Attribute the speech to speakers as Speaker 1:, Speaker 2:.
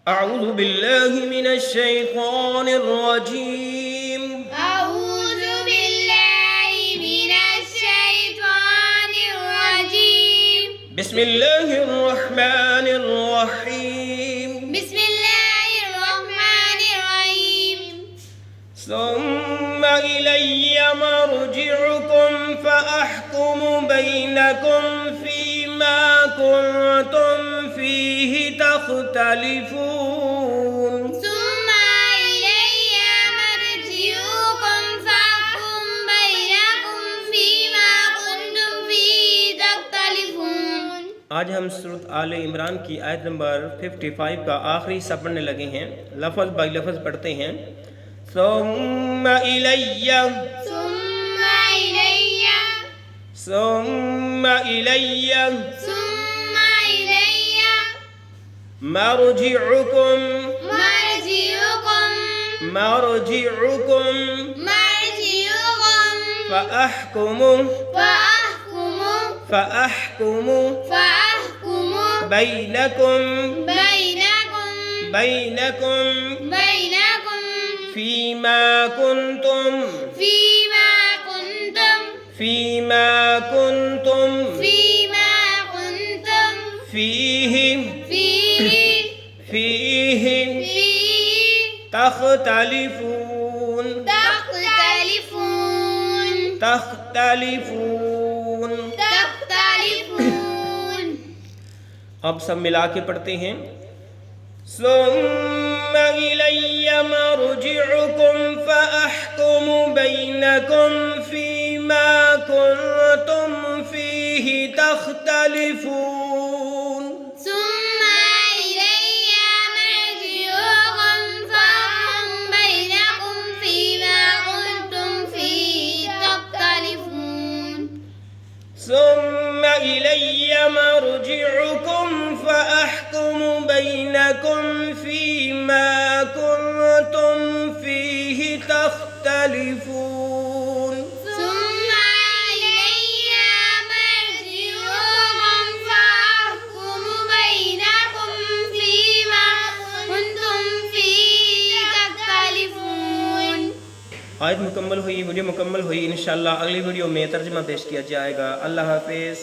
Speaker 1: أعوذ بالله من الشيطان الرجيم
Speaker 2: أعوذ بالله من الشيطان الرجيم
Speaker 1: بسم الله الرحمن الرحيم
Speaker 2: بسم الله الرحمن الرحيم
Speaker 1: ثم إلي مرجعكم فأحكم بينكم فيما كنتم فيه تختلفون
Speaker 2: ثم إلي مرجعكم فأحكم بينكم فيما كنتم فيه تختلفون।
Speaker 1: आज हम सूरत आले इमरान की आयत नंबर 55 का आखिरी हिस्सा पढ़ने लगे हैं। लफ्ज़ बाई लफ्ज़ पढ़ते हैं। सुम्मा इलैया
Speaker 2: सुम्मा इलैया
Speaker 1: सुम्मा इलैया
Speaker 2: सुम्मा इलैया
Speaker 1: मरजिउकुम
Speaker 2: मरजिउकुम
Speaker 1: मरजिउकुम
Speaker 2: मरजिउकुम
Speaker 1: फअहकुमु
Speaker 2: फअहकुमु
Speaker 1: फअहकुमु
Speaker 2: फअहकुमु
Speaker 1: बैनकुम
Speaker 2: बैनकुम
Speaker 1: बैनकुम
Speaker 2: बैनकुम
Speaker 1: फीमा कुंतुम
Speaker 2: फीमा कुंतुम
Speaker 1: फीमा कुंतुम
Speaker 2: फीमा कुंतुम
Speaker 1: फीहि
Speaker 2: फीहि
Speaker 1: फीहि
Speaker 2: फीहि
Speaker 1: तख्तलिफून
Speaker 2: तख्तलिफून
Speaker 1: तख्तलिफून।
Speaker 2: तख्तलिफून।
Speaker 1: अब सब मिला के पढ़ते हैं। सुम्मा इलैया मरजिउकुम फअहकुमु बैनकुम फीमा कुंतुम फीहि तख्तलिफून।
Speaker 2: ثم إلي مرجعكم فأحكم بينكم فيما كنتم فيه تختلفون
Speaker 1: ثم إلي مرجعكم فأحكم بينكم فيما كنتم فيه تختلفون
Speaker 2: ثم إلي مرجعكم فأحكم بينكم فيما كنتم فيه تختلفون।
Speaker 1: आयत मुकम्मल हुई, वीडियो मुकम्मल हुई। इंशाअल्लाह अगली वीडियो में तर्जुमा पेश किया जाएगा। अल्लाह हाफिज़।